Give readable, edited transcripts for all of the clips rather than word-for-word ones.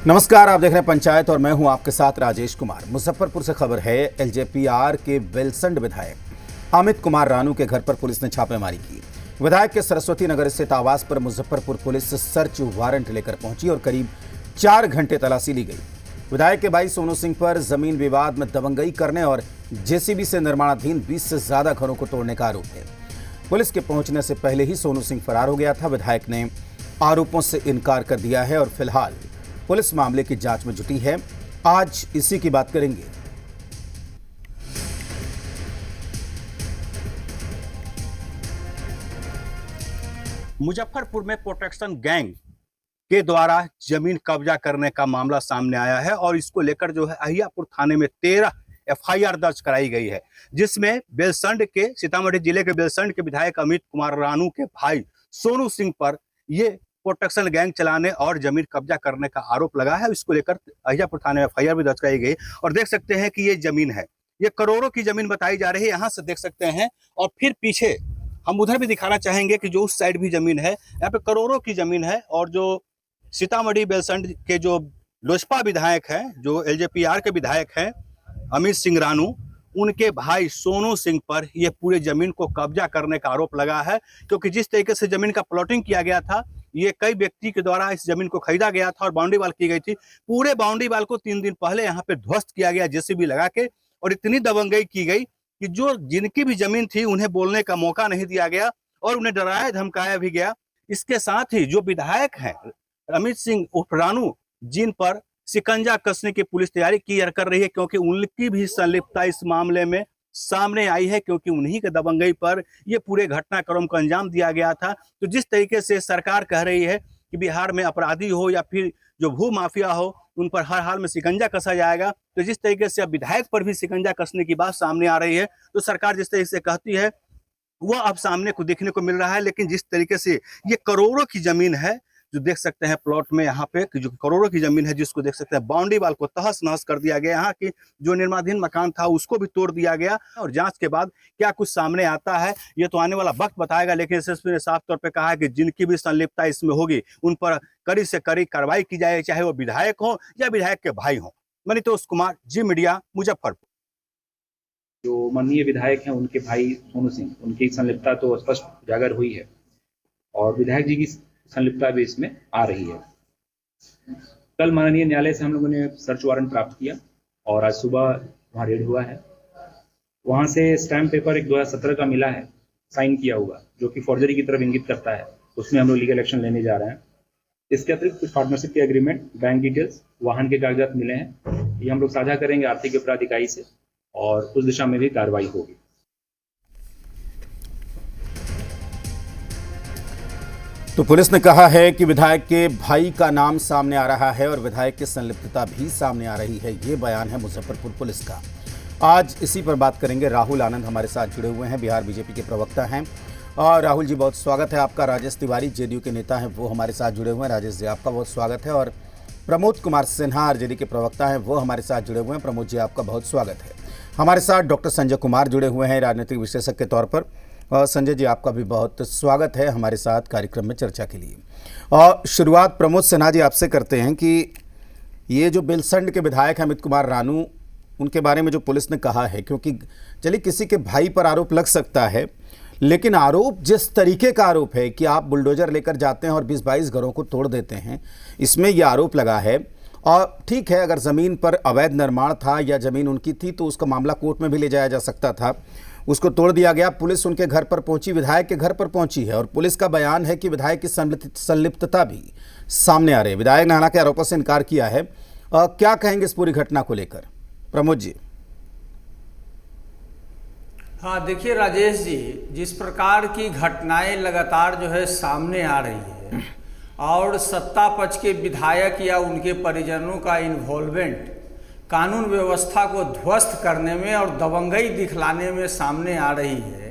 नमस्कार, आप देख रहे हैं पंचायत और मैं हूं आपके साथ राजेश कुमार। मुजफ्फरपुर से खबर है। एलजेपीआर के बेलसंड विधायक अमित कुमार रानू के घर पर पुलिस ने छापेमारी की। विधायक के सरस्वती नगर स्थित आवास पर मुजफ्फरपुर पुलिस सर्च वारंट लेकर पहुंची और करीब 4 घंटे तलाशी ली गई। विधायक के भाई सोनू सिंह पर जमीन विवाद में दबंगई करने और जेसीबी से निर्माणाधीन 20 से ज्यादा घरों को तोड़ने का आरोप है। पुलिस के पहुंचने से पहले ही सोनू सिंह फरार हो गया था। विधायक ने आरोपों से इनकार कर दिया है और फिलहाल पुलिस मामले की जांच में जुटी है। आज इसी की बात करेंगे। मुजफ्फरपुर में प्रोटेक्शन गैंग के द्वारा जमीन कब्जा करने का मामला सामने आया है और इसको लेकर जो है अहियापुर थाने में 13 एफआईआर दर्ज कराई गई है, जिसमें बेलसंड के सीतामढ़ी जिले के बेलसंड के विधायक अमित कुमार रानू के भाई सोनू सिंह पर ये प्रोटेक्शन गैंग चलाने और जमीन कब्जा करने का आरोप लगा है। इसको लेकर अहियापुर थाने में एफआईआर भी दर्ज कराई गई और देख सकते हैं कि ये जमीन है, ये करोड़ों की जमीन बताई जा रही है। यहाँ से देख सकते हैं और फिर पीछे हम उधर भी दिखाना चाहेंगे कि जो उस साइड भी जमीन है, यहाँ पे करोड़ों की जमीन है। और जो सीतामढ़ी बेलसंड के जो लोजपा विधायक हैं, जो एलजेपीआर के विधायक हैं अमित सिंह रानू, उनके भाई सोनू सिंह पर यह पूरे जमीन को कब्जा करने का आरोप लगा है। क्योंकि जिस तरीके से जमीन का प्लॉटिंग किया गया था, ये कई व्यक्ति के द्वारा इस जमीन को खरीदा गया था और बाउंड्री वाल की गई थी। पूरे बाउंड्री वाल को 3 दिन पहले यहाँ पे ध्वस्त किया गया जेसीबी लगा के, और इतनी दबंगई की गई कि जो जिनकी भी जमीन थी उन्हें बोलने का मौका नहीं दिया गया और उन्हें डराया धमकाया भी गया। इसके साथ ही जो विधायक हैं अमित सिंह उर्फ रानू, जिन पर शिकंजा कसने की पुलिस तैयारी कर रही है, क्योंकि उनकी भी संलिप्तता इस मामले में सामने आई है, क्योंकि उन्हीं के दबंगई पर ये पूरे घटनाक्रम को अंजाम दिया गया था। तो जिस तरीके से सरकार कह रही है कि बिहार में अपराधी हो या फिर जो भू माफिया हो, उन पर हर हाल में शिकंजा कसा जाएगा, तो जिस तरीके से अब विधायक पर भी शिकंजा कसने की बात सामने आ रही है, तो सरकार जिस तरीके से कहती है वह अब सामने को देखने को मिल रहा है। लेकिन जिस तरीके से ये करोड़ों की जमीन है, जो देख सकते हैं प्लॉट में यहाँ पे जो करोड़ों की जमीन है, जिसको देख सकते हैं बाउंड्री वाल को तहस नहस कर दिया गया, यहाँ की जो निर्माणाधीन मकान था उसको भी तोड़ दिया गया। और जांच के बाद क्या कुछ सामने आता है ये तो आने वाला वक्त बताएगा। लेकिन एसएसपी ने साफ तौर पे कहा है कि जिनकी भी संलिप्तता इसमें होगी उन पर कड़ी से कड़ी कार्रवाई की जाए, चाहे वो विधायक हो या विधायक के भाई हो। मनीतोष कुमार, जी मीडिया, मुजफ्फरपुर। जो माननीय विधायक हैं उनके भाई सोनू सिंह, उनकी संलिप्तता तो स्पष्ट उजागर हुई है और विधायक जी की संलिप्तता भी इसमें आ रही है। कल माननीय न्यायालय से हम लोगों ने सर्च वारंट प्राप्त किया और आज सुबह वहाँ रेड हुआ है। वहाँ से स्टैम्प पेपर एक 2017 का मिला है, साइन किया हुआ, जो कि फॉर्जरी की तरफ इंगित करता है। उसमें हम लोग लीगल एक्शन लेने जा रहे हैं। इसके अतिरिक्त कुछ पार्टनरशिप के एग्रीमेंट, बैंक डिटेल्स, वाहन के कागजात मिले हैं। ये हम लोग साझा करेंगे आर्थिक अपराध इकाई से और उस दिशा में भी कार्रवाई होगी। तो पुलिस ने कहा है कि विधायक के भाई का नाम सामने आ रहा है और विधायक की संलिप्तता भी सामने आ रही है। ये बयान है मुजफ्फरपुर पुलिस का। आज इसी पर बात करेंगे। राहुल आनंद हमारे साथ जुड़े हुए हैं, बिहार बीजेपी के प्रवक्ता हैं। और राहुल जी, बहुत स्वागत है आपका। राजेश तिवारी जेडीयू के नेता हैं, वो हमारे साथ जुड़े हुए हैं। राजेश जी, आपका बहुत स्वागत है। और प्रमोद कुमार सिन्हा आरजेडी के प्रवक्ता हैं, वो हमारे साथ जुड़े हुए हैं। प्रमोद जी, आपका बहुत स्वागत है। हमारे साथ डॉक्टर संजय कुमार जुड़े हुए हैं राजनीतिक विश्लेषक के तौर पर। और संजय जी, आपका भी बहुत स्वागत है हमारे साथ कार्यक्रम में चर्चा के लिए। और शुरुआत प्रमोद सिन्हा जी आपसे करते हैं कि ये जो बेलसंड के विधायक हैं अमित कुमार रानू, उनके बारे में जो पुलिस ने कहा है, क्योंकि चलिए किसी के भाई पर आरोप लग सकता है, लेकिन आरोप जिस तरीके का आरोप है कि आप बुलडोजर लेकर जाते हैं और 20-22 घरों को तोड़ देते हैं, इसमें यह आरोप लगा है। और ठीक है, अगर ज़मीन पर अवैध निर्माण था या ज़मीन उनकी थी तो उसका मामला कोर्ट में भी ले जाया जा सकता था, उसको तोड़ दिया गया। पुलिस उनके घर पर पहुंची, विधायक के घर पर पहुंची है और पुलिस का बयान है कि विधायक की संलिप्तता भी सामने आ रही है। विधायक ने हालांकि आरोपों से इनकार किया है। क्या कहेंगे इस पूरी घटना को लेकर, प्रमोद जी? हाँ, देखिए राजेश जी, जिस प्रकार की घटनाएं लगातार जो है सामने आ रही है और सत्ता पक्ष के विधायक या उनके परिजनों का इन्वॉल्वमेंट कानून व्यवस्था को ध्वस्त करने में और दबंगई दिखलाने में सामने आ रही है,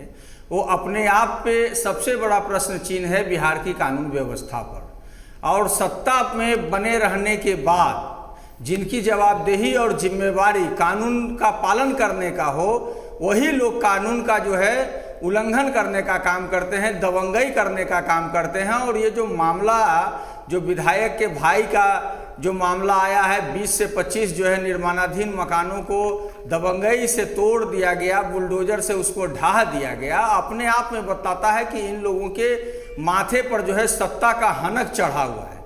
वो अपने आप पे सबसे बड़ा प्रश्न चिन्ह है बिहार की कानून व्यवस्था पर। और सत्ता में बने रहने के बाद जिनकी जवाबदेही और जिम्मेवारी कानून का पालन करने का हो, वही लोग कानून का जो है उल्लंघन करने का काम करते हैं, दबंगई करने का काम करते हैं। और ये जो मामला जो विधायक के भाई का जो मामला आया है 20 से 25 जो है निर्माणाधीन मकानों को दबंगई से तोड़ दिया गया, बुलडोजर से उसको ढहा दिया गया, अपने आप में बताता है कि इन लोगों के माथे पर जो है सत्ता का हनक चढ़ा हुआ है।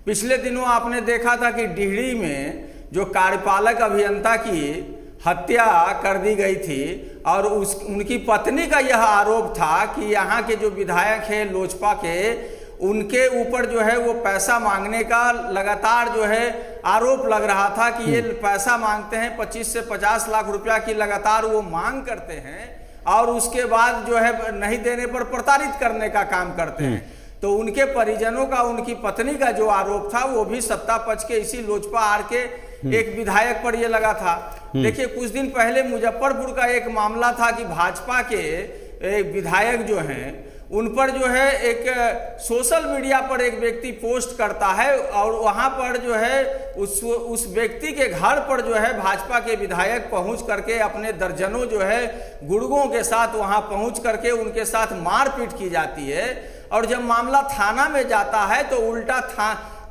पिछले दिनों आपने देखा था कि डिहरी में जो कार्यपालक अभियंता की हत्या कर दी गई थी और उनकी पत्नी का यह आरोप था कि यहाँ के जो विधायक हैं लोजपा के, उनके ऊपर जो है वो पैसा मांगने का लगातार जो है आरोप लग रहा था कि ये पैसा मांगते हैं, 25 से 50 लाख रुपया की लगातार वो मांग करते हैं और उसके बाद जो है नहीं देने पर प्रताड़ित करने का काम करते हैं। तो उनके परिजनों का, उनकी पत्नी का जो आरोप था वो भी सत्ता पक्ष के इसी लोजपा आर के एक विधायक पर ये लगा था। देखिए, कुछ दिन पहले मुजफ्फरपुर का एक मामला था कि भाजपा के एक विधायक जो हैं उन पर जो है एक सोशल मीडिया पर एक व्यक्ति पोस्ट करता है और वहां पर जो है उस व्यक्ति के घर पर जो है भाजपा के विधायक पहुंच करके अपने दर्जनों जो है गुर्गों के साथ वहां पहुंच करके उनके साथ मारपीट की जाती है। और जब मामला थाना में जाता है तो उल्टा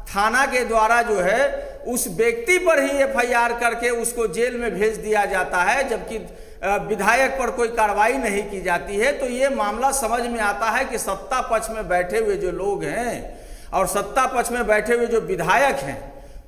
थाना के द्वारा जो है उस व्यक्ति पर ही एफआईआर करके उसको जेल में भेज दिया जाता है, जबकि विधायक पर कोई कार्रवाई नहीं की जाती है। तो ये मामला समझ में आता है कि सत्ता पक्ष में बैठे हुए जो लोग हैं और सत्ता पक्ष में बैठे हुए जो विधायक हैं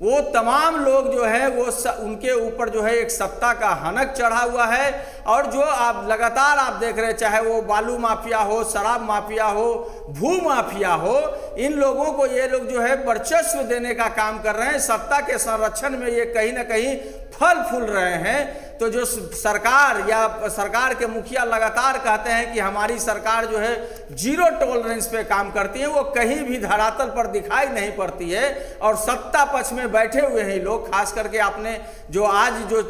वो तमाम लोग जो है वो उनके ऊपर जो है एक सत्ता का हनक चढ़ा हुआ है। और जो आप लगातार आप देख रहे हैं, चाहे वो बालू माफिया हो, शराब माफिया हो, भू माफिया हो, इन लोगों को ये लोग जो है वर्चस्व देने का काम कर रहे हैं। सत्ता के संरक्षण में ये कहीं ना कहीं फल फूल रहे हैं। तो जो सरकार या सरकार के मुखिया लगातार कहते हैं कि हमारी सरकार जो है जीरो टॉलरेंस पे काम करती है, वो कहीं भी धरातल पर दिखाई नहीं पड़ती है। और सत्ता पक्ष में बैठे हुए हैं लोग, खास करके आपने जो आज जो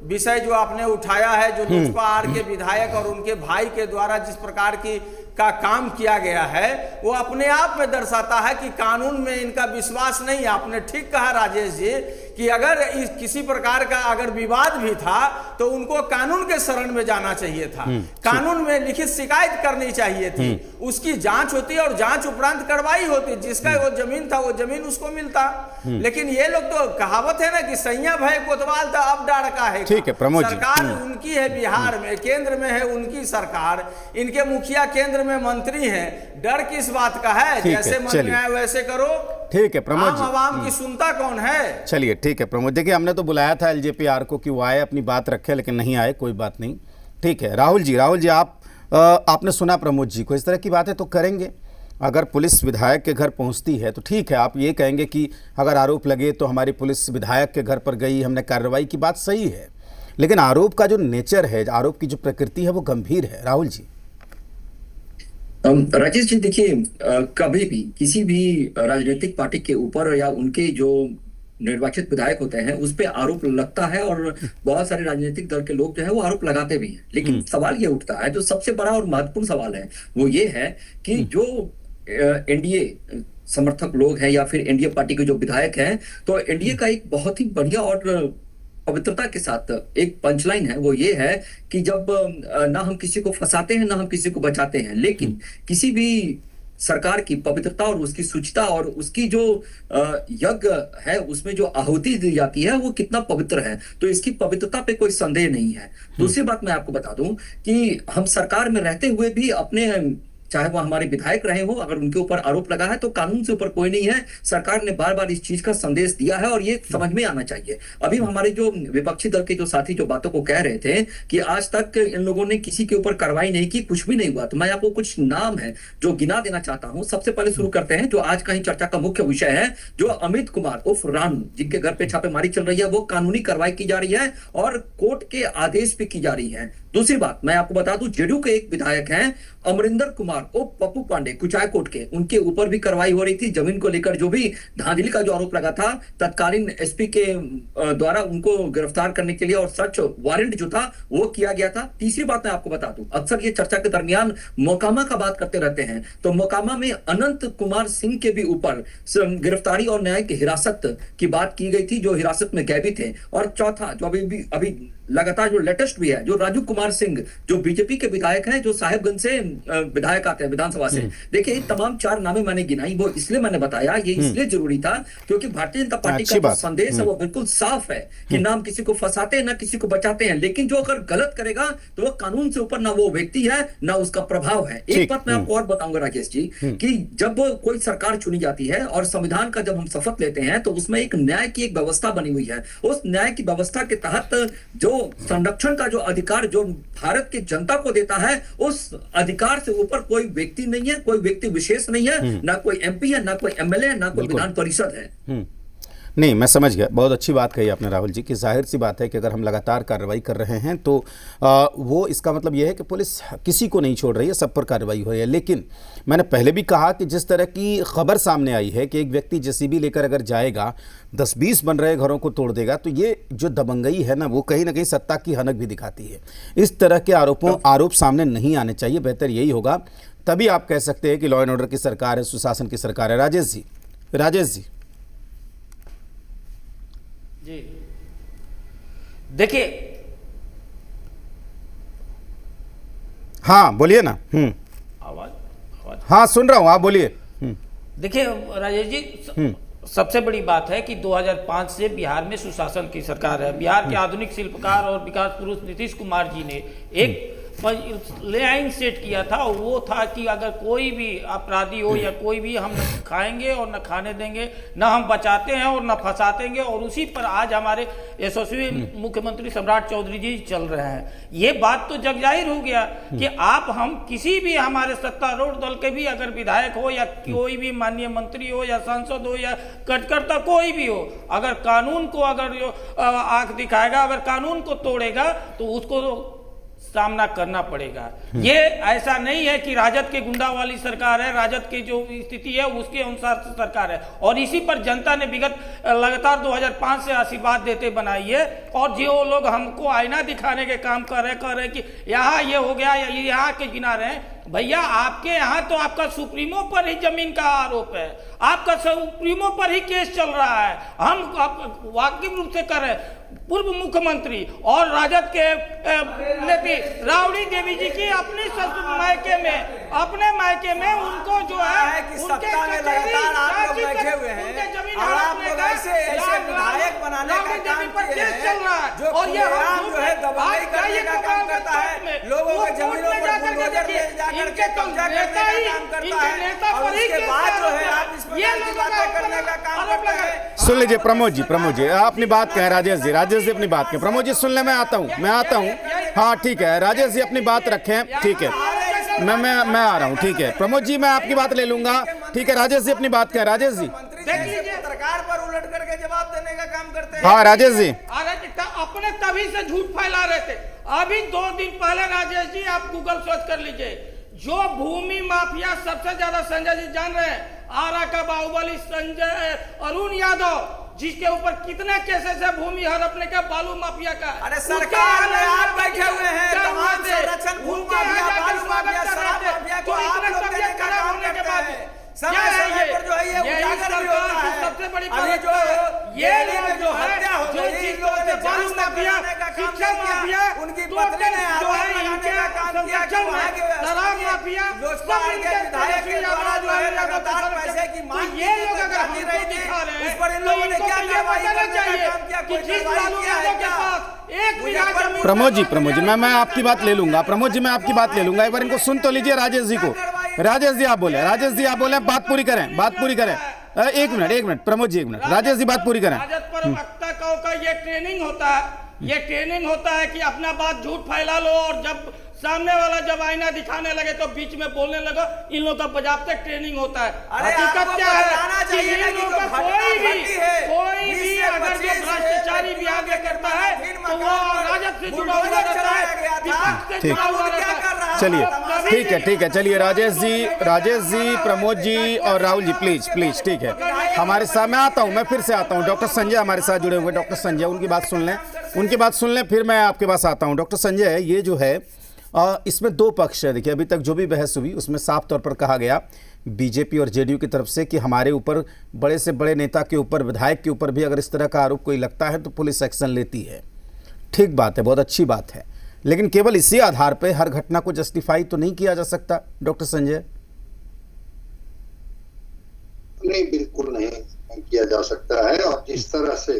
विषय जो आपने उठाया है, जो लोजपा आर के विधायक और उनके भाई के द्वारा जिस प्रकार की का काम किया गया है, वो अपने आप में दर्शाता है कि कानून में इनका विश्वास नहीं है। आपने ठीक कहा राजेश जी कि अगर किसी प्रकार का अगर विवाद भी था तो उनको कानून के शरण में जाना चाहिए था, कानून में लिखित शिकायत करनी चाहिए थी, उसकी जांच होती और जांच उपरांत कार्रवाई होती, जिसका वो जमीन था वो जमीन उसको मिलता। लेकिन ये लोग तो कहावत है ना कि सैया भय कोतवाल था अब डाड़ का है। ठीक है प्रमोद जी, सरकार उनकी है बिहार में, केंद्र में है उनकी सरकार, इनके मुखिया केंद्र में मंत्री हैं, डर किस बात का है? जैसे मन में आए वैसे करो। ठीक है प्रमोद जी, आवाम की सुनता कौन है? चलिए ठीक है प्रमोद, देखिए हमने तो बुलाया था एलजेपीआर को कि वो आए अपनी बात रखे, लेकिन नहीं आए, कोई बात नहीं। ठीक है राहुल जी आपने सुना प्रमोद जी को, इस तरह की बातें तो करेंगे। अगर पुलिस विधायक के घर पहुंचती है तो ठीक है, आप ये कहेंगे कि अगर आरोप लगे तो हमारी पुलिस विधायक के घर पर गई, हमने कार्रवाई की, बात सही है। लेकिन आरोप का जो नेचर है, आरोप की जो प्रकृति है वो गंभीर है। राहुल जी। राजेश जी देखिए, कभी भी किसी भी राजनीतिक पार्टी के ऊपर या उनके जो निर्वाचित विधायक होते हैं उस पर आरोप लगता है और बहुत सारे राजनीतिक दल के लोग जो है वो आरोप लगाते भी हैं। लेकिन सवाल ये उठता है, जो सबसे बड़ा और महत्वपूर्ण सवाल है वो ये है कि जो एनडीए समर्थक लोग हैं या फिर एनडीए पार्टी के जो विधायक हैं, तो एनडीए का एक बहुत ही बढ़िया और पवित्रता के साथ एक पंचलाइन है, वो ये है कि जब ना हम किसी को फंसाते हैं ना हम किसी को बचाते हैं, लेकिन किसी भी सरकार की पवित्रता और उसकी शुचिता और उसकी जो यज्ञ है उसमें जो आहुति दी जाती है वो कितना पवित्र है, तो इसकी पवित्रता पे कोई संदेह नहीं है। दूसरी बात मैं आपको बता दूं कि हम सरकार में रहते हुए भी अपने, चाहे वो हमारे विधायक रहे हो, अगर उनके ऊपर आरोप लगा है तो कानून से ऊपर कोई नहीं है। सरकार ने बार बार इस चीज का संदेश दिया है और ये समझ में आना चाहिए। अभी हमारे जो विपक्षी दल के जो साथी जो बातों को कह रहे थे कि आज तक इन लोगों ने किसी के ऊपर कार्रवाई नहीं की, कुछ भी नहीं हुआ, तो मैं आपको कुछ नाम है जो गिना देना चाहता हूं। सबसे पहले शुरू करते हैं जो आज का ही चर्चा का मुख्य विषय है, जो अमित कुमार उर्फ रानू, जिनके घर पे छापेमारी चल रही है, वो कानूनी कार्रवाई की जा रही है और कोर्ट के आदेश पे की जा रही है। दूसरी बात मैं आपको बता दूं, जेडीयू के एक विधायक हैं अमरिंदर कुमार उर्फ पप्पू पांडे, कुचायकोट के, उनके ऊपर भी कार्रवाई हो रही थी। जमीन को लेकर जो भी धांधली का जो आरोप लगा था, तत्कालीन एसपी के द्वारा उनको गिरफ्तार करने के लिए और सर्च वारंट जो था वो किया गया था। तीसरी बात मैं आपको बता दूं, अक्सर ये चर्चा के दरमियान मोकामा का बात करते रहते हैं, तो मोकामा में अनंत कुमार सिंह के भी ऊपर गिरफ्तारी और न्यायिक हिरासत की बात की गई थी, जो हिरासत में कैदी थे। और चौथा जो अभी लगातार जो लेटेस्ट भी है, जो राजू कुमार सिंह जो बीजेपी के विधायक हैं, जो साहेबगंज से विधायक आते हैं विधानसभा से, देखिए तमाम 4 नामें मैंने गिनाई, वो इसलिए मैंने बताया, ये इसलिए जरूरी था क्योंकि भारतीय जनता पार्टी का जो संदेश है वो बिल्कुल साफ है कि ना हम किसी को फंसाते हैं ना किसी को बचाते हैं, लेकिन जो अगर गलत करेगा तो वो कानून से ऊपर ना वो व्यक्ति है ना उसका प्रभाव है। एक बात मैं आपको और बताऊंगा राकेश जी कि जब कोई सरकार चुनी जाती है और संविधान का जब हम शपथ लेते हैं तो उसमें एक न्याय की एक व्यवस्था बनी हुई है। उस न्याय की व्यवस्था के तहत जो संरक्षण का जो अधिकार जो भारत की जनता को देता है, उस अधिकार से ऊपर कोई व्यक्ति नहीं है, कोई व्यक्ति विशेष नहीं है, ना कोई एमपी है, ना कोई एमएलए है, ना कोई विधान परिषद है। नहीं, मैं समझ गया, बहुत अच्छी बात कही आपने राहुल जी कि जाहिर सी बात है कि अगर हम लगातार कार्रवाई कर रहे हैं तो वो इसका मतलब यह है कि पुलिस किसी को नहीं छोड़ रही है, सब पर कार्रवाई हुई है। लेकिन मैंने पहले भी कहा कि जिस तरह की खबर सामने आई है कि एक व्यक्ति जेसीबी लेकर अगर जाएगा 10-20 बन रहे घरों को तोड़ देगा, तो ये जो दबंगई है ना वो कहीं ना कहीं सत्ता की हनक भी दिखाती है। इस तरह के आरोप सामने नहीं आने चाहिए, बेहतर यही होगा, तभी आप कह सकते हैं कि लॉ एंड ऑर्डर की सरकार है, सुशासन की सरकार है। राजेश जी जी देखिए, हाँ बोलिए ना। आवाज हाँ सुन रहा हूँ, आप बोलिए। देखिए राजेश जी, सबसे बड़ी बात है कि 2005 से बिहार में सुशासन की सरकार है। बिहार के आधुनिक शिल्पकार और विकास पुरुष नीतीश कुमार जी ने एक लाइन सेट किया था, वो था कि अगर कोई भी अपराधी हो या कोई भी, हम न खाएंगे और न खाने देंगे, न हम बचाते हैं और न फंसातेंगे। और उसी पर आज हमारे यशस्वी मुख्यमंत्री सम्राट चौधरी जी चल रहे हैं। ये बात तो जग जाहिर हो गया कि आप हम किसी भी हमारे सत्तारूढ़ दल के भी अगर विधायक हो या कोई भी माननीय मंत्री हो या सांसद हो या कार्यकर्ता कोई भी हो, अगर कानून को अगर आंख दिखाएगा, अगर कानून को तोड़ेगा तो उसको सामना करना पड़ेगा। ये ऐसा नहीं है कि राजद के गुंडा वाली सरकार है, राजद की जो स्थिति है उसके अनुसार सरकार है। और इसी पर जनता ने विगत लगातार 2005 से आशीर्वाद देते बनाई है। और जो लोग हमको आईना दिखाने के काम कर रहे कि यहाँ ये हो गया या यहाँ के गिना रहे हैं, भैया आपके यहाँ तो आपका सुप्रीमो पर ही जमीन का आरोप है, आपका सुप्रीमो पर ही केस चल रहा है। हम वाकिफ रूप से कर रहे हैं, पूर्व मुख्यमंत्री और राजद के नेत्री राबड़ी देवी जी की अपने मायके में उनको जो है कि सत्ता में लगातार आप लोग बैठे हुए हैं और आप लोग ऐसे विधायक बनाने का काम किए हैं जो खुलेआम जो है दबाई करने का काम करता है, लोगों के जमीनों पर बुलडोजर ले जाकर के कब्जा करने का काम करता है और उसके बाद जो है आप इस प्रकार की बातें करने का काम करते हैं। सुन लीजिए प्रमोद जी अपनी बात कहें। राजेश जी अपनी बात कहें। प्रमोद जी सुन ले, मैं आता हूँ। हाँ ठीक है, राजेश जी अपनी बात रखें, ठीक है, मैं आ रहा हूँ, ठीक है। प्रमोद जी मैं आपकी बात ले लूंगा, ठीक है। राजेश जी अपनी बात कहें। राजेश जी सरकार पर उलट करके जवाब देने का काम करते हैं। हाँ राजेश जी, अपने तभी से झूठ फैला रहे थे। अभी 2 दिन पहले राजेश जी आप गूगल सर्च कर लीजिए, जो भूमि माफिया सबसे ज्यादा संजय जी जान रहे हैं, आरा का बाहुबली संजय अरुण यादव, जिसके ऊपर कितने केसेस है भूमि हड़पने का, बालू माफिया का। अरे सरकार में आप बैठे हुए हैं, तमाम संरक्षण भूमि माफिया, बालू माफिया, शराब माफिया को आप लोग देने का काम करते हैं। समय समय पर जो है ये उजागर भी होता है। सबसे बड़ी अभी जो ये में जो हत्या हो गई, इन लोगों ने बालू माफिया का काम किया, उनकी पत्नी ने आरोप लगाने का काम किया कि वहाँ के शराब माफिया लोजपा के विधायक के द्वारा जो है लगातार पैसे की मांग ये लोग अगर करती रही थी, उस पर इन तो लोगों ने क्या कार्रवाई करने का काम किया, कोई कार्रवाई किया है क्या? प्रमोद जी मैं आपकी बात ले लूंगा। प्रमोद जी मैं आपकी बात ले लूंगा, एक बार इनको सुन तो लीजिए राजेश जी को। राजेश जी आप बोले, बात पूरी करें। एक मिनट प्रमोद जी, एक मिनट। राजेश जी बात पूरी करें। का ये ट्रेनिंग होता है कि अपना बात झूठ फैला लो, और जब सामने वाला जब आईना दिखाने लगे तो बीच में बोलने लगा। इन लोगों का बजाबते ट्रेनिंग होता है। हकीकत क्या है कि इन लोगों का कोई भी अगर जो भ्रष्टाचारी बिहार में करता है तो वो राजद से जुड़ा हुआ रहता है, विपक्ष से जुड़ा हुआ रहता है। चलिए ठीक है, चलिए राजेश जी, प्रमोद जी और राहुल जी प्लीज ठीक है। हमारे साथ मैं आता हूँ, मैं फिर से आता हूँ। डॉक्टर संजय हमारे साथ जुड़े हुए, डॉक्टर संजय, उनकी बात सुन लें, फिर मैं आपके पास आता हूँ। डॉक्टर संजय, ये जो है इसमें 2 पक्ष है। देखिए अभी तक जो भी बहस हुई उसमें साफ तौर पर कहा गया बीजेपी और जेडीयू की तरफ से कि हमारे ऊपर, बड़े से बड़े नेता के ऊपर, विधायक के ऊपर भी अगर इस तरह का आरोप कोई लगता है तो पुलिस एक्शन लेती है। ठीक बात है, बहुत अच्छी बात है, लेकिन केवल इसी आधार पर हर घटना को जस्टिफाई तो नहीं किया जा सकता डॉक्टर संजय। नहीं, बिल्कुल नहीं किया जा सकता है। और जिस तरह से,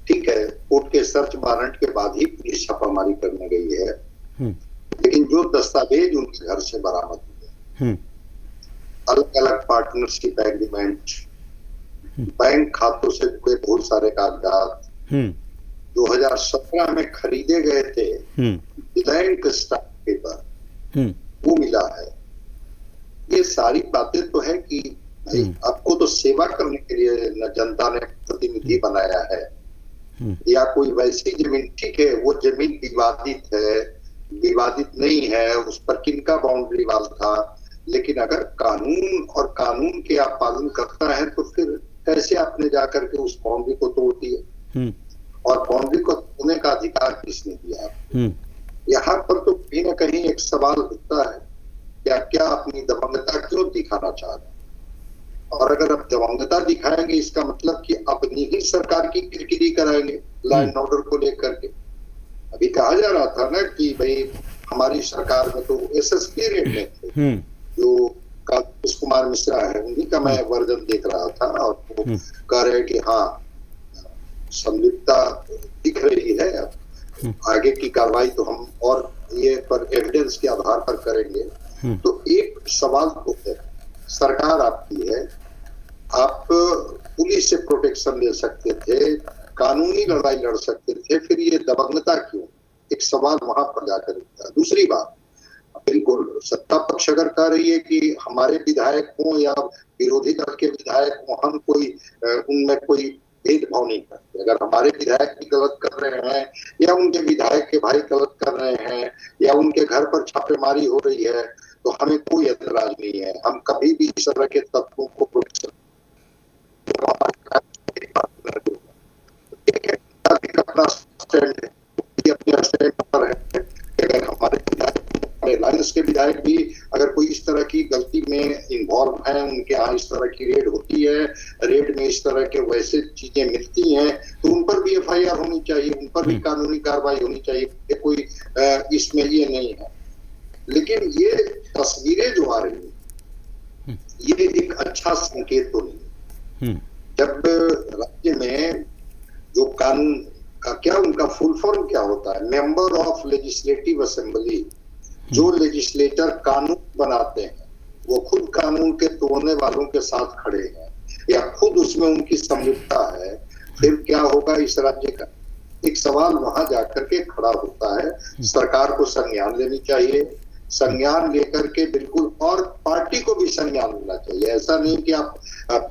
ठीक है, कोर्ट के सर्च वारंट के बाद ही पुलिस छापामारी करने गई है, लेकिन जो दस्तावेज उनके घर से बरामद हुए, अलग अलग पार्टनरशिप एग्रीमेंट, बैंक खातों से जुड़े बहुत सारे कागजात, 2017 में खरीदे गए थे ब्लैंक स्टॉक पेपर, वो मिला है। ये सारी बातें तो है कि भाई आपको तो सेवा करने के लिए न जनता ने प्रतिनिधि बनाया है, या कोई वैसी जमीन, ठीक है वो जमीन विवादित है, विवादित नहीं है, उस पर किनका बाउंड्री वाल था, लेकिन अगर कानून और कानून के आप पालन करता है तो फिर कैसे आपने जाकर के उस बाउंड्री को तोड़ दिया, और बाउंड्री को तोड़ने का अधिकार किसने दिया? यहाँ पर तो कहीं ना कहीं एक सवाल उठता है, क्या अपनी दबंगता क्यों दिखाना चाह रहे हैं? और अगर आप दबंगता दिखाएंगे इसका मतलब कि अपनी ही सरकार की किरकिरी कराएंगे लॉ एंड ऑर्डर को लेकर के। अभी कहा जा रहा था ना कि भाई हमारी सरकार में तो एसएसपी रेट में थे, जो कांग्रेस कुमार मिश्रा है, उन्हीं का मैं वर्जन देख रहा था, और वो कह रहे कि हाँ संलिप्तता दिख रही है, आगे की कार्रवाई तो हम और ये पर एविडेंस के आधार पर करेंगे। तो एक सवाल तो है, सरकार आपकी है, आप पुलिस से प्रोटेक्शन ले सकते थे, कानूनी लड़ाई लड़ सकते थे, फिर ये दबंगता क्यों? एक सवाल वहां पर जाकर उठता है। दूसरी बात, बिल्कुल सत्ता पक्ष अगर कह रही है कि हमारे विधायक हों या विरोधी दल के विधायक हों, हम कोई उनमें कोई भेदभाव नहीं करते। अगर हमारे विधायक भी गलत कर रहे हैं या उनके विधायक के भाई गलत कर रहे हैं या उनके घर पर छापेमारी हो रही है, तो हमें कोई ऐतराज नहीं है। हम कभी भी इस तरह के तत्वों को अपना स्टैंड है, अपने स्टैंड पर है। अगर हमारे रिलायंस के विधायक भी अगर कोई इस तरह की गलती में इन्वॉल्व है, उनके यहाँ इस तरह की रेड होती है, रेड में इस तरह के वैसे चीजें मिलती हैं, तो उन पर भी एफआईआर होनी चाहिए, उन पर भी कानूनी कार्रवाई होनी चाहिए। कोई इसमें ये नहीं है। लेकिन ये तस्वीरें जो आ रही है, ये एक अच्छा संकेत तो नहीं। जब राज्य में जो कानून का क्या उनका फुल फॉर्म क्या होता है, मेंबर ऑफ लेजिस्लेटिव असेंबली, जो लेजिस्लेटर कानून बनाते हैं वो खुद कानून के तोड़ने वालों के साथ खड़े हैं या खुद उसमें उनकी संलिप्तता है, फिर क्या होगा इस राज्य का? एक सवाल वहां जाकर के खड़ा होता है। सरकार को संज्ञान लेनी चाहिए, संज्ञान लेकर के बिल्कुल, और पार्टी को भी संज्ञान लेना चाहिए। ऐसा नहीं कि आप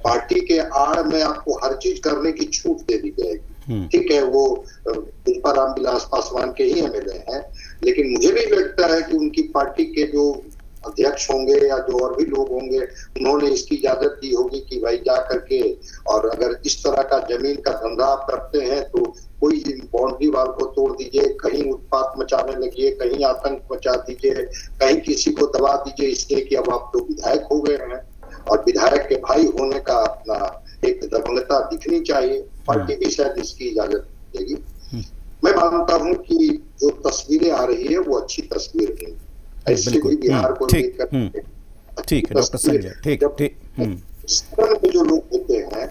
पार्टी के आड़ में आपको हर चीज करने की छूट दे दी जाएगी। ठीक है, वो पुष्पा रामविलास पासवान के ही एमएलए हैं, लेकिन मुझे भी लगता है कि उनकी पार्टी के जो अध्यक्ष होंगे या जो और भी लोग होंगे, उन्होंने इसकी इजाजत दी होगी कि भाई जा करके, और अगर इस तरह का जमीन का धंधा आप करते हैं तो कोई बाउंड्री वाल को तोड़ दीजिए, कहीं उत्पात मचाने लगिए, कहीं आतंक मचा दीजिए, कहीं किसी को दबा दीजिए, इसलिए कि अब आप तो विधायक हो गए हैं और विधायक के भाई होने का अपना एक दबंगता दिखनी चाहिए। पार्टी भी शायद इसकी इजाजत देगी। मैं मानता हूं कि जो तस्वीरें आ रही है वो अच्छी तस्वीर है। ऐसे भी बिहार को ठीक है डॉक्टर संजय, ठीक जो लोग होते हैं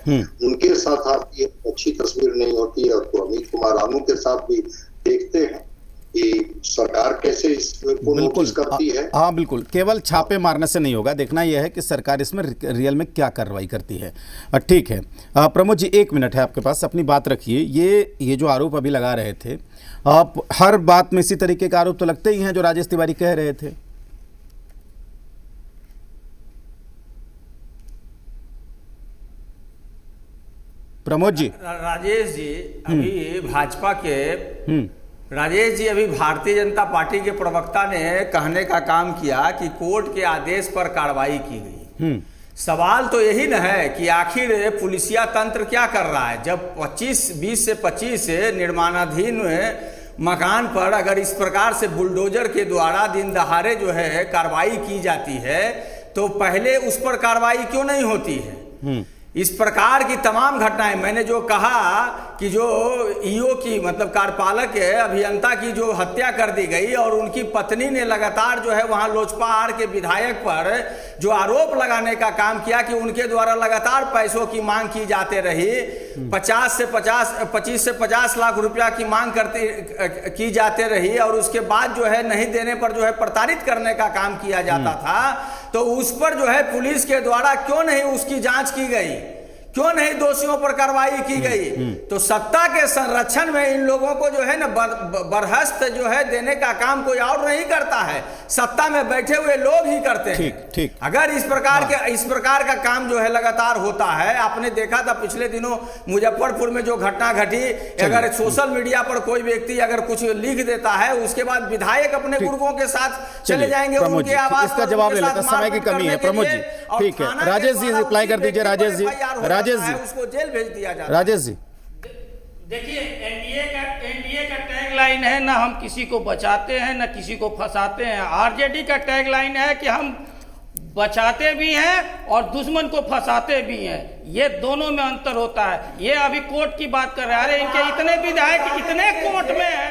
उनके साथ आपकी अच्छी तस्वीर नहीं होती है। और तो अमित कुमार रानू के साथ भी देखते हैं कि सरकार कैसे इसको नोटिस करती है। हाँ बिल्कुल, केवल छापे मारने से नहीं होगा, देखना यह है कि सरकार इसमें रियल में क्या कार्रवाई करती है। ठीक है प्रमोद जी, 1 मिनट है आपके पास, अपनी बात रखिए। ये जो आरोप अभी लगा रहे थे, आप हर बात में इसी तरीके का आरोप तो लगते ही हैं जो राजेश तिवारी कह रहे थे। प्रमोद जी। राजेश जी अभी भाजपा के राजेश जी अभी भारतीय जनता पार्टी के प्रवक्ता ने कहने का काम किया कि कोर्ट के आदेश पर कार्रवाई की गई। सवाल तो यही न है कि आखिर पुलिसिया तंत्र क्या कर रहा है, जब 20 से 25 निर्माणाधीन मकान पर अगर इस प्रकार से बुलडोजर के द्वारा दिन दहाड़े जो है कार्रवाई की जाती है, तो पहले उस पर कार्रवाई क्यों नहीं होती है? इस प्रकार की तमाम घटनाएं, मैंने जो कहा कि जो ईओ की मतलब कार्यपालक अभियंता की जो हत्या कर दी गई और उनकी पत्नी ने लगातार जो है वहां लोजपा आर के विधायक पर जो आरोप लगाने का काम किया कि उनके द्वारा लगातार पैसों की मांग की जाती रही, 25 से 50 लाख रुपया की मांग की जाती रही और उसके बाद जो है नहीं देने पर जो है प्रताड़ित करने का काम किया जाता था। तो उस पर जो है पुलिस के द्वारा क्यों नहीं उसकी जांच की गई, क्यों नहीं दोषियों पर कार्रवाई की गई? तो सत्ता के संरक्षण में इन लोगों को जो है ना बर्खास्त जो है देने का काम कोई और नहीं करता है, सत्ता में बैठे हुए लोग ही करते हैं। ठीक। अगर इस प्रकार का काम जो है लगातार होता है, आपने देखा था पिछले दिनों मुजफ्फरपुर में जो घटना घटी, अगर सोशल मीडिया पर कोई व्यक्ति अगर कुछ लिख देता है उसके बाद विधायक अपने गुर्गों के साथ चले जाएंगे उनके आवास, इसका जवाब ले लेते, समय की कमी है प्रमोद जी। ठीक है, राजेश जी रिप्लाई कर दीजिए। राजेश जी उसको जेल भेज दिया जाता है। राजेश जी देखिए, एनडीए का टैग लाइन है ना हम किसी को बचाते हैं ना किसी को फंसाते हैं। आरजेडी का टैग लाइन है कि हम बचाते भी हैं और दुश्मन को फंसाते भी हैं। ये दोनों में अंतर होता है। ये अभी कोर्ट की बात कर रहे हैं, अरे इनके इतने विधायक इतने कोर्ट में है,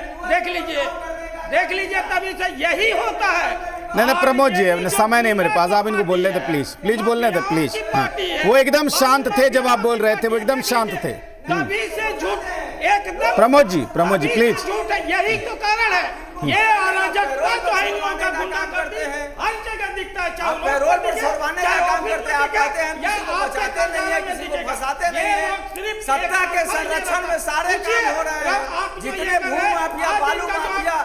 देख लीजिए तभी से यही होता है। नहीं प्रमोद जी, अपने समय नहीं मेरे पास, आप इनको बोल रहे थे, प्लीज बोलने थे प्लीज। हाँ, वो एकदम शांत थे जब आप बोल रहे थे, वो एकदम शांत थे। कभी से झूठ एकदम प्रमोद जी प्लीज। यही तो कारण है, ये अराजकता तो है, लोगों का गुंडा करते हैं, हर जगह दिखता है। आप रोड पर सरवाने का काम करते हैं, आप कहते हैं किसी को बचाते नहीं है, किसी को फंसाते नहीं है। सत्ता के संरक्षण में सारे काम हो रहे हैं, जितने भू माफिया, बालू माफिया,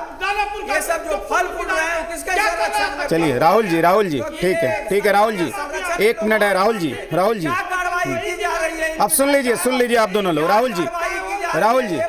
ये सब जो फल फूल रहे हैं किसके संरक्षण में? चलिए राहुल जी, ठीक है राहुल जी, 1 मिनट है राहुल जी। कार्रवाई की जा रही है? अब सुन लीजिए आप दोनों लोग। राहुल जी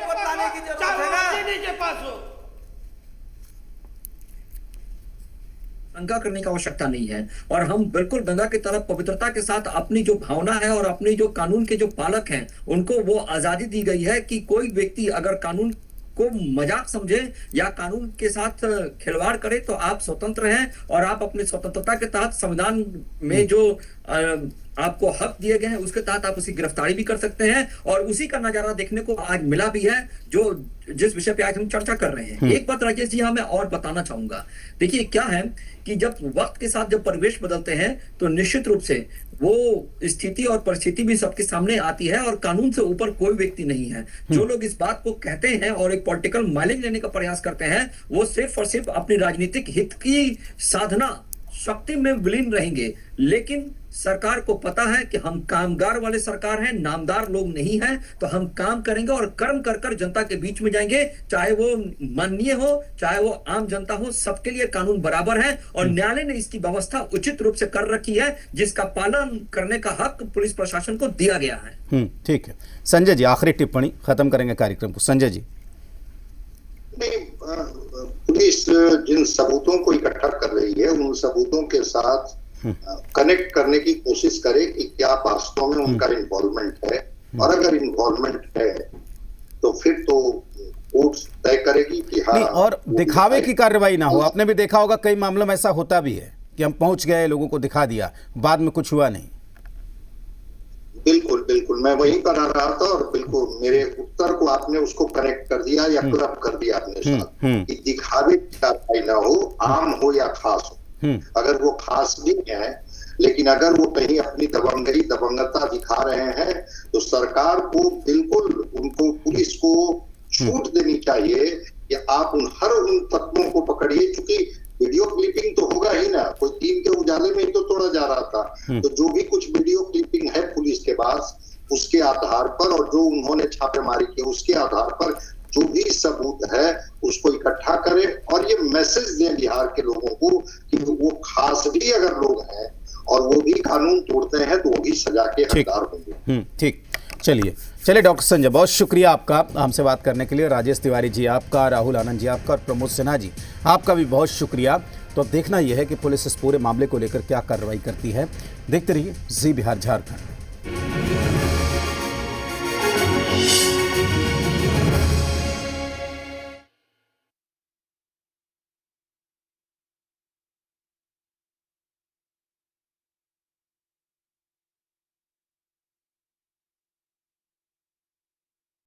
शंका करने की आवश्यकता नहीं है और हम बिल्कुल गंगा की तरफ पवित्रता के साथ अपनी जो भावना है और अपनी जो कानून के जो पालक हैं उनको वो आजादी दी गई है कि कोई व्यक्ति अगर कानून को मजाक समझे या कानून के साथ खिलवाड़ करे तो आप स्वतंत्र हैं और आप अपनी स्वतंत्रता के तहत संविधान में जो आपको हक दिए गए हैं उसके तहत आप उसकी गिरफ्तारी भी कर सकते हैं और उसी का नजारा देखने को आज मिला भी है जो जिस विषय पे आज हम चर्चा कर रहे हैं। एक बात राजेश जी मैं और बताना चाहूंगा, देखिए क्या है कि जब वक्त के साथ जब परिवेश बदलते हैं तो निश्चित रूप से वो स्थिति और परिस्थिति भी सबके सामने आती है और कानून से ऊपर कोई व्यक्ति नहीं है। जो लोग इस बात को कहते हैं और एक पॉलिटिकल माइलेज लेने का प्रयास करते हैं वो सिर्फ और सिर्फ अपनी राजनीतिक हित की साधना शक्ति में विलीन रहेंगे, लेकिन सरकार को पता है कि हम कामगार वाले सरकार हैं, नामदार लोग नहीं हैं, तो हम काम करेंगे और कर्म कर कर जनता के बीच में जाएंगे, चाहे वो माननीय हो चाहे वो आम जनता हो, सबके लिए कानून बराबर है और न्यायालय ने इसकी व्यवस्था उचित रूप से कर रखी है जिसका पालन करने का हक पुलिस प्रशासन को दिया गया है। ठीक है संजय जी, आखिरी टिप्पणी, खत्म करेंगे कार्यक्रम को। संजय जी। पुलिस जिन सबूतों को इकट्ठा कर रही है उन सबूतों के साथ कनेक्ट करने की कोशिश करे कि क्या वास्तव में उनका इन्वॉल्वमेंट है और अगर इन्वॉल्वमेंट है तो फिर तो कोर्ट तय करेगी कि हाँ। और दिखावे की कार्रवाई ना हो। आपने भी देखा होगा कई मामलों में ऐसा होता भी है कि हम पहुंच गए, लोगों को दिखा दिया, बाद में कुछ हुआ नहीं। बिल्कुल मैं वही बना रहा था और बिल्कुल मेरे उत्तर को आपने उसको कनेक्ट कर दिया या क्लब कर दिया अपने साथ कि दिखावे की कार्रवाई ना हो, आम हो या खास हो। अगर वो खास भी है लेकिन अगर वो कहीं अपनी दबंगता दिखा रहे हैं तो सरकार को बिल्कुल उनको पुलिस को छूट देनी चाहिए कि आप उन तत्वों को पकड़िए, क्योंकि वीडियो क्लिपिंग तो होगा ही ना, कोई टीम के उजाले में ही तो तोड़ा जा रहा था। तो जो भी कुछ वीडियो क्लिपिंग है पुलिस के पास उसके आधार पर और जो उन्होंने छापेमारी की उसके आधार पर जो भी सबूत है उसको इकट्ठा करें और ये मैसेज दें बिहार के लोगों को कि वो खास भी अगर लोग हैं और वो भी कानून तोड़ते हैं तो वो भी सजा के हकदार होंगे। ठीक, चलिए डॉक्टर संजय, बहुत शुक्रिया आपका हमसे बात करने के लिए। राजेश तिवारी जी आपका, राहुल आनंद जी आपका और प्रमोद सिन्हा जी आपका भी बहुत शुक्रिया। तो अब देखना यह है कि पुलिस इस पूरे मामले को लेकर क्या कार्रवाई करती है। देखते रहिए जी बिहार झारखंड।